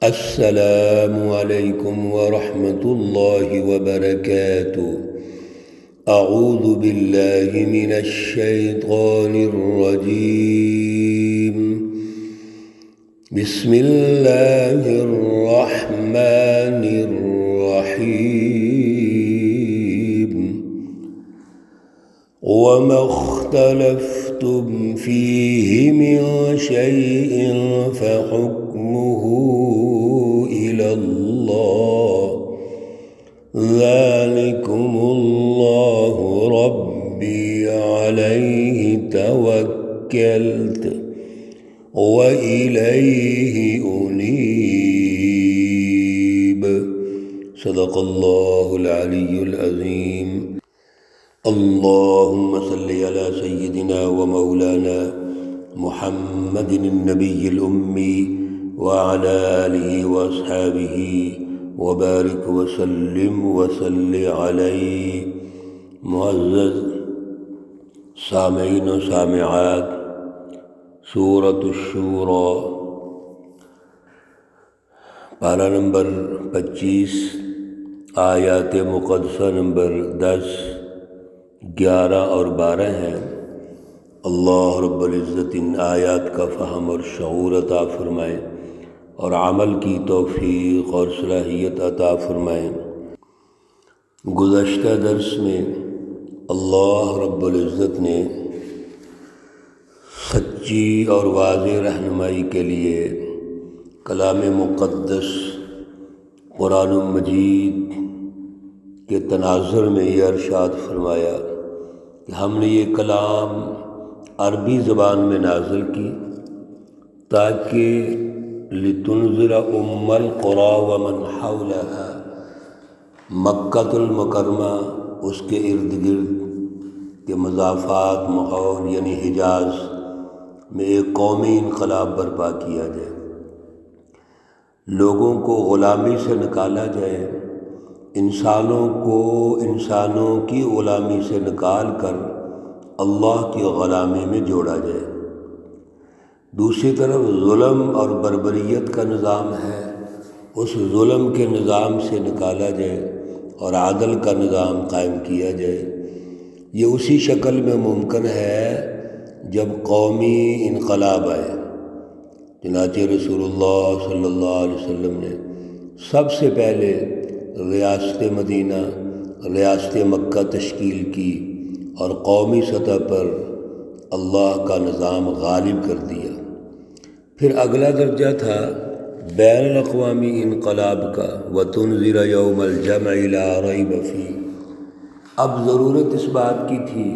السلام علیکم ورحمۃ اللہ وبرکاتہ۔ اعوذ باللہ من الشیطان الرجیم، بسم اللہ الرحمن الرحیم۔ وما اختلفتم فیہ من شیء فحکمہ إلى الله، ذلكم الله ربي عليه توكلت وإليه أنيب۔ صدق الله العلي العظيم۔ اللهم صل على سيدنا ومولانا محمد النبي الأمي وعلى آلہ واصحابہ وبارک وسلم وصل علیہ۔ معزز سامعین و سامعات، سورۃ الشورى پارہ نمبر 25، آیات مقدسہ نمبر 10، 11 اور 12 ہیں۔ اللہ رب العزت ان آیات کا فہم اور شعور عطا فرمائے اور عمل کی توفیق اور صلاحیت عطا فرمائے۔ گزشتہ درس میں اللہ رب العزت نے سچی اور واضح رہنمائی کے لیے کلام مقدس قرآن مجید کے تناظر میں یہ ارشاد فرمایا کہ ہم نے یہ کلام عربی زبان میں نازل کی تاکہ لتنذر ام القری ومن حولها، مکۃ المکرمہ اس کے ارد گرد کے مضافات ماحول یعنی حجاز میں ایک قومی انقلاب برپا کیا جائے، لوگوں کو غلامی سے نکالا جائے، انسانوں کو انسانوں کی غلامی سے نکال کر اللہ کی غلامی میں جوڑا جائے۔ دوسری طرف ظلم اور بربریت کا نظام ہے، اس ظلم کے نظام سے نکالا جائے اور عدل کا نظام قائم کیا جائے۔ یہ اسی شکل میں ممکن ہے جب قومی انقلاب آئے۔ چنانچہ رسول اللہ صلی اللہ علیہ وسلم نے سب سے پہلے ریاست مدینہ، ریاست مکہ تشکیل کی اور قومی سطح پر اللہ کا نظام غالب کر دیا۔ پھر اگلا درجہ تھا بین الاقوامی انقلاب کا، وَتُنذِرَ يَوْمَ الْجَمْعِ لَا رَيْبَ فِيهِ۔ اب ضرورت اس بات کی تھی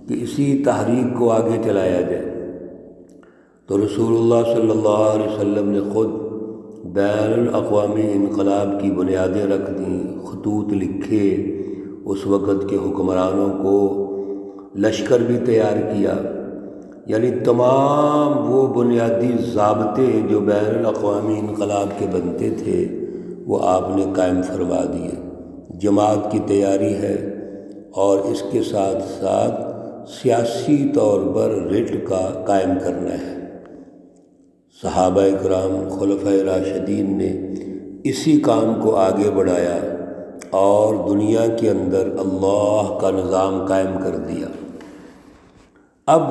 کہ اسی تحریک کو آگے چلایا جائے، تو رسول اللہ صلی اللہ علیہ وسلم نے خود بین الاقوامی انقلاب کی بنیادیں رکھ دیں، خطوط لکھے، اس وقت کے حکمرانوں کو لشکر بھی تیار کیا، یعنی تمام وہ بنیادی ضابطے جو بین الاقوامی انقلاب کے بنتے تھے وہ آپ نے قائم فرما دیے۔ جماعت کی تیاری ہے اور اس کے ساتھ ساتھ سیاسی طور پر رٹ کا قائم کرنا ہے۔ صحابہ اکرام خلفائے راشدین نے اسی کام کو آگے بڑھایا اور دنیا کے اندر اللہ کا نظام قائم کر دیا۔ اب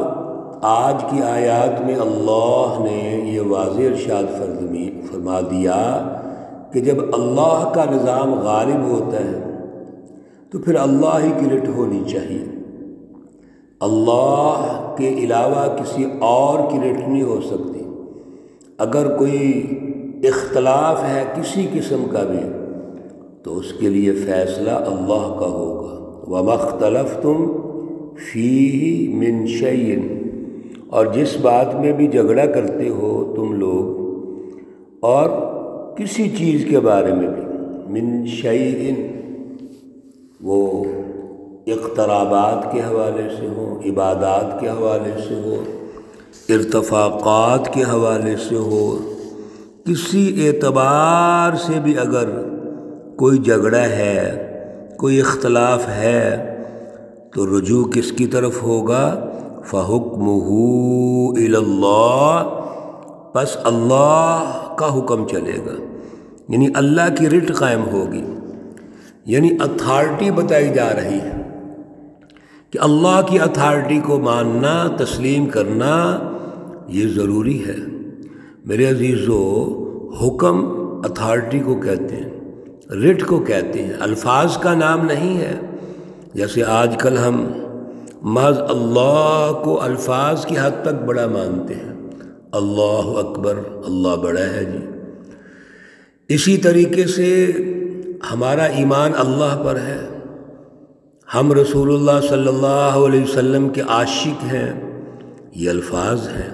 آج کی آیات میں اللہ نے یہ واضح ارشاد فرما دیا کہ جب اللہ کا نظام غالب ہوتا ہے تو پھر اللہ ہی کی رٹ ہونی چاہیے، اللہ کے علاوہ کسی اور کی رٹ نہیں ہو سکتی۔ اگر کوئی اختلاف ہے کسی قسم کا بھی تو اس کے لیے فیصلہ اللہ کا ہوگا۔ وَمَا اخْتَلَفْتُمْ فِيهِ مِنْ شَيْءٍ، اور جس بات میں بھی جھگڑا کرتے ہو تم لوگ اور کسی چیز کے بارے میں بھی، من شیء وہ اقترابات کے حوالے سے ہو، عبادات کے حوالے سے ہو، ارتفاقات کے حوالے سے ہو، کسی اعتبار سے بھی اگر کوئی جھگڑا ہے، کوئی اختلاف ہے تو رجوع کس کی طرف ہوگا؟ فَحُکْمُهُ إِلَى اللَّهِ، پس اللہ کا حکم چلے گا، یعنی اللہ کی رٹ قائم ہوگی، یعنی اتھارٹی بتائی جا رہی ہے کہ اللہ کی اتھارٹی کو ماننا، تسلیم کرنا یہ ضروری ہے۔ میرے عزیزو، حکم اتھارٹی کو کہتے ہیں، رٹ کو کہتے ہیں، الفاظ کا نام نہیں ہے۔ جیسے آج کل ہم محض اللہ کو الفاظ کی حد تک بڑا مانتے ہیں، اللہ اکبر، اللہ بڑا ہے جی۔ اسی طریقے سے ہمارا ایمان اللہ پر ہے، ہم رسول اللہ صلی اللہ علیہ وسلم کے عاشق ہیں، یہ الفاظ ہیں،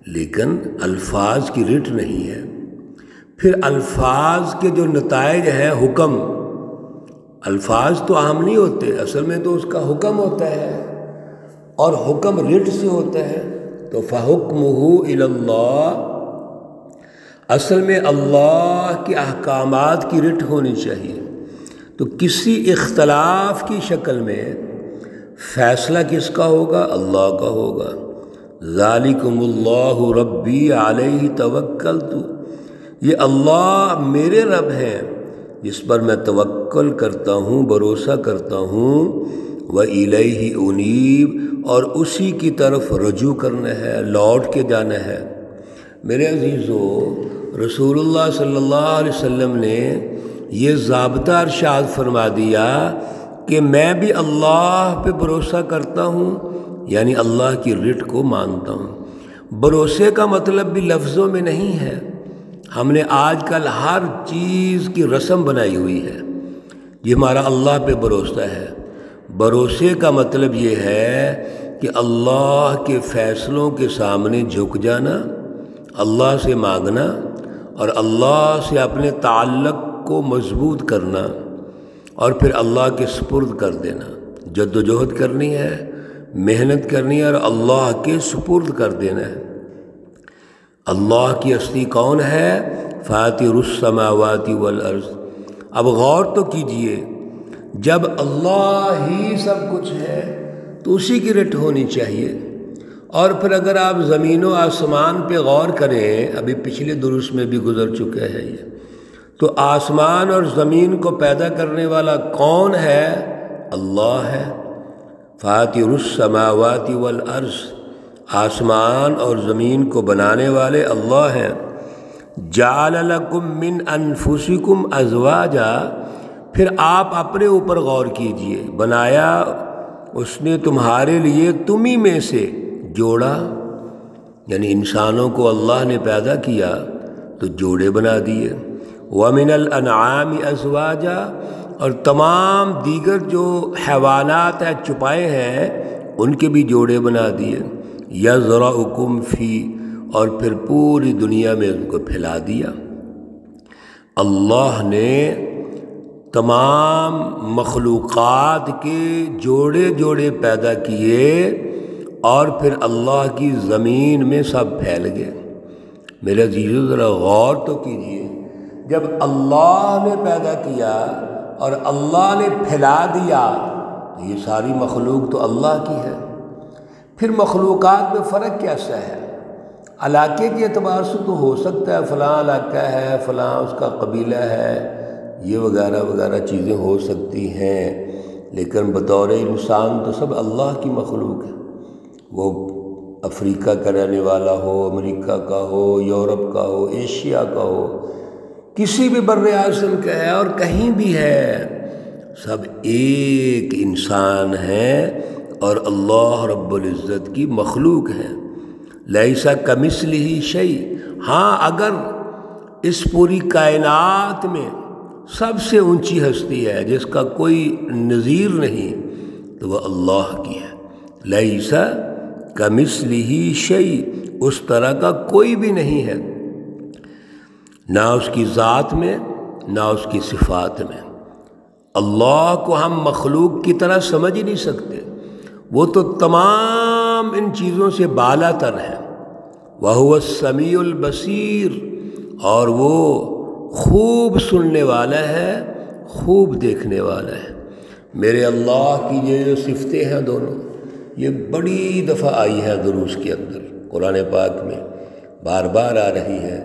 لیکن الفاظ کی رٹ نہیں ہے۔ پھر الفاظ کے جو نتائج ہیں، حکم، الفاظ تو عام نہیں ہوتے، اصل میں تو اس کا حکم ہوتا ہے، اور حکم رٹ سے ہوتا ہے، تو فَحُكْمُهُ إِلَى اللَّهِ، اصل میں اللہ کے احکامات کی رٹ ہونی چاہیے۔ تو کسی اختلاف کی شکل میں فیصلہ کس کا ہوگا؟ اللہ کا ہوگا۔ ذالکم اللہ ربی علیہ توکلت، یہ اللہ میرے رب ہیں جس پر میں توکل کرتا ہوں، بھروسہ کرتا ہوں، وَإِلَيْهِ أُنِيبُ، اور اسی کی طرف رجوع کرنا ہے، لوٹ کے جانا ہے۔ میرے عزیزو، رسول اللہ صلی اللہ علیہ وسلم نے یہ ضابطہ ارشاد فرما دیا کہ میں بھی اللہ پہ بھروسہ کرتا ہوں، یعنی اللہ کی رٹ کو مانتا ہوں۔ بھروسے کا مطلب بھی لفظوں میں نہیں ہے، ہم نے آج کل ہر چیز کی رسم بنائی ہوئی ہے، یہ ہمارا اللہ پہ بھروسہ ہے۔ بھروسے کا مطلب یہ ہے کہ اللہ کے فیصلوں کے سامنے جھک جانا، اللہ سے مانگنا، اور اللہ سے اپنے تعلق کو مضبوط کرنا، اور پھر اللہ کے سپرد کر دینا۔ جد و جہد کرنی ہے، محنت کرنی ہے، اور اللہ کے سپرد کر دینا ہے۔ اللہ کی ہستی کون ہے؟ فاطر السماوات والارض۔ اب غور تو کیجئے، جب اللہ ہی سب کچھ ہے تو اسی کی رٹ ہونی چاہیے۔ اور پھر اگر آپ زمین و آسمان پہ غور کریں، ابھی پچھلے دروس میں بھی گزر چکا ہے یہ، تو آسمان اور زمین کو پیدا کرنے والا کون ہے؟ اللہ ہے۔ فاطر السماوات والارض، آسمان اور زمین کو بنانے والے اللہ ہیں۔ جعل لکم من انفسکم ازواجا، پھر آپ اپنے اوپر غور کیجئے، بنایا اس نے تمہارے لیے تمہیں میں سے جوڑا، یعنی انسانوں کو اللہ نے پیدا کیا تو جوڑے بنا دیے۔ وَمِنَ الْأَنْعَامِ أَزْوَاجًا، اور تمام دیگر جو حیوانات ہیں، چپائے ہیں، ان کے بھی جوڑے بنا دیے۔ يَزْرَعُكُمْ فِيهِ، اور پھر پوری دنیا میں ان کو پھیلا دیا۔ اللہ نے تمام مخلوقات کے جوڑے جوڑے پیدا کیے، اور پھر اللہ کی زمین میں سب پھیل گئے۔ میرے عزیزو، ذرا غور تو کیجئے، جب اللہ نے پیدا کیا اور اللہ نے پھیلا دیا تو یہ ساری مخلوق تو اللہ کی ہے۔ پھر مخلوقات میں فرق کیسا ہے؟ علاقے کے اعتبار سے تو ہو سکتا ہے فلاں علاقہ ہے، فلاں اس کا قبیلہ ہے، یہ وغیرہ وغیرہ چیزیں ہو سکتی ہیں، لیکن بطور انسان تو سب اللہ کی مخلوق ہے۔ وہ افریقہ کا رہنے والا ہو، امریکہ کا ہو، یورپ کا ہو، ایشیا کا ہو، کسی بھی بر اعظم کا ہے، اور کہیں بھی ہے، سب ایک انسان ہیں اور اللہ رب العزت کی مخلوق ہیں۔ لیس کمثلہ شیء، ہاں اگر اس پوری کائنات میں سب سے اونچی ہستی ہے جس کا کوئی نظیر نہیں تو وہ اللہ کی ہے۔ لیس کمثلہ شیء، اس طرح کا کوئی بھی نہیں ہے، نہ اس کی ذات میں نہ اس کی صفات میں۔ اللہ کو ہم مخلوق کی طرح سمجھ ہی نہیں سکتے، وہ تو تمام ان چیزوں سے بالا تر ہے۔ وَهُوَ السَّمِيعُ الْبَصِيرُ، اور وہ خوب سننے والا ہے، خوب دیکھنے والا ہے۔ میرے اللہ کی یہ جو صفتیں ہیں دونوں، یہ بڑی دفعہ آئی ہے دروس کے اندر، قرآن پاک میں بار بار آ رہی ہے۔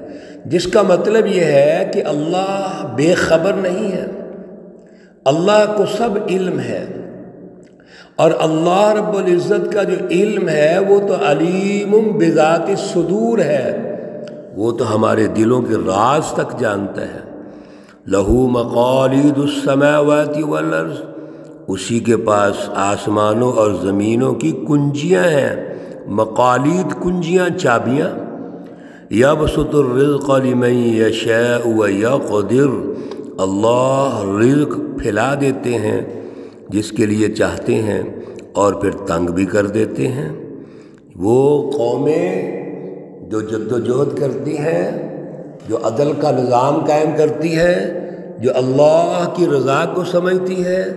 جس کا مطلب یہ ہے کہ اللہ بے خبر نہیں ہے، اللہ کو سب علم ہے، اور اللہ رب العزت کا جو علم ہے وہ تو علیم بذات الصدور ہے، وہ تو ہمارے دلوں کے راز تک جانتا ہے۔ لہو مقالید السماوات والارض، اسی کے پاس آسمانوں اور زمینوں کی کنجیاں ہیں، مقالید کنجیاں، چابیاں۔ یبسط الرزق لمن یشاء ویقدر، اللہ رزق پھیلا دیتے ہیں جس کے لیے چاہتے ہیں اور پھر تنگ بھی کر دیتے ہیں۔ وہ قومیں جو جد و جہد کرتی ہیں، جو عدل کا نظام قائم کرتی ہے، جو اللہ کی رضا کو سمجھتی ہے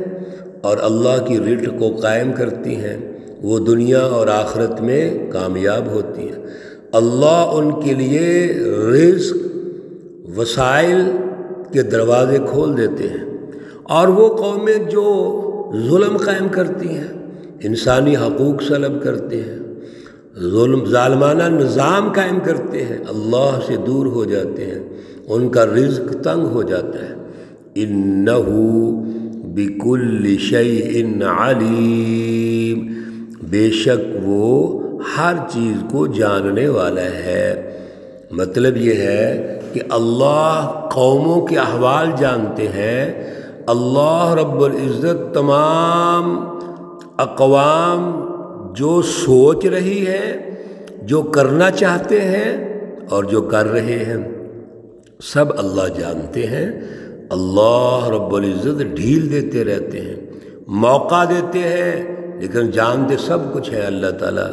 اور اللہ کی رٹ کو قائم کرتی ہیں، وہ دنیا اور آخرت میں کامیاب ہوتی ہیں۔ اللہ ان کے لیے رزق، وسائل کے دروازے کھول دیتے ہیں۔ اور وہ قومیں جو ظلم قائم کرتی ہیں، انسانی حقوق سلب کرتے ہیں، ظالمانہ نظام قائم کرتے ہیں، اللہ سے دور ہو جاتے ہیں، ان کا رزق تنگ ہو جاتا ہے۔ انہ بکل شیء علیم، بے شک وہ ہر چیز کو جاننے والا ہے۔ مطلب یہ ہے کہ اللہ قوموں کے احوال جانتے ہیں، اللہ رب العزت تمام اقوام جو سوچ رہی ہے، جو کرنا چاہتے ہیں اور جو کر رہے ہیں، سب اللہ جانتے ہیں۔ اللہ رب العزت ڈھیل دیتے رہتے ہیں، موقع دیتے ہیں، لیکن جانتے سب کچھ ہے اللہ تعالیٰ۔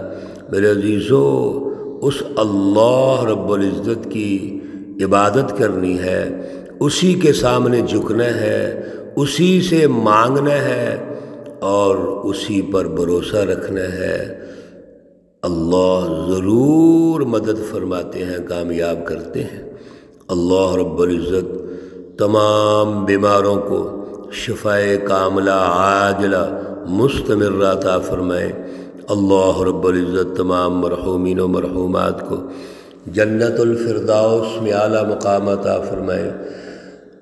میرے عزیزو، اس اللہ رب العزت کی عبادت کرنی ہے، اسی کے سامنے جھکنا ہے، اسی سے مانگنا ہے اور اسی پر بھروسہ رکھنا ہے۔ اللہ ضرور مدد فرماتے ہیں، کامیاب کرتے ہیں۔ اللہ رب العزت تمام بیماروں کو شفائے کاملہ عاجلہ مستمرہ عطا فرمائے۔ اللہ رب العزت تمام مرحومین و مرحومات کو جنت الفردوس میں اعلیٰ مقام عطا فرمائے۔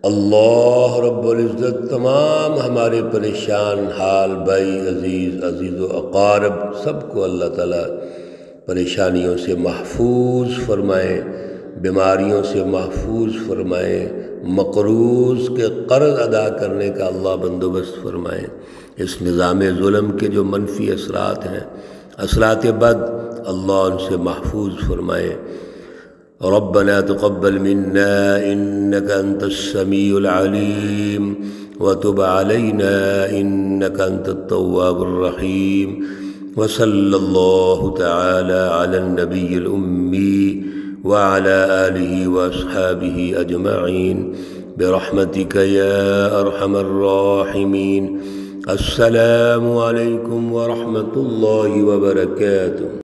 اللہ رب العزت تمام ہمارے پریشان حال بھائی، عزیز و اقارب، سب کو اللہ تعالیٰ پریشانیوں سے محفوظ فرمائے، بیماریوں سے محفوظ فرمائے، مقروض کے قرض ادا کرنے کا اللہ بندوبست فرمائے۔ اس نظام ظلم کے جو منفی اثرات ہیں، اثرات بد، اللہ ان سے محفوظ فرمائے۔ ربنا تقبل منا إنك أنت السميع العليم وتب علينا إنك أنت التواب الرحيم، وصلى الله تعالى على النبي الأمي وعلى آله وأصحابه أجمعين برحمتك يا أرحم الراحمين۔ السلام عليكم ورحمة الله وبركاته۔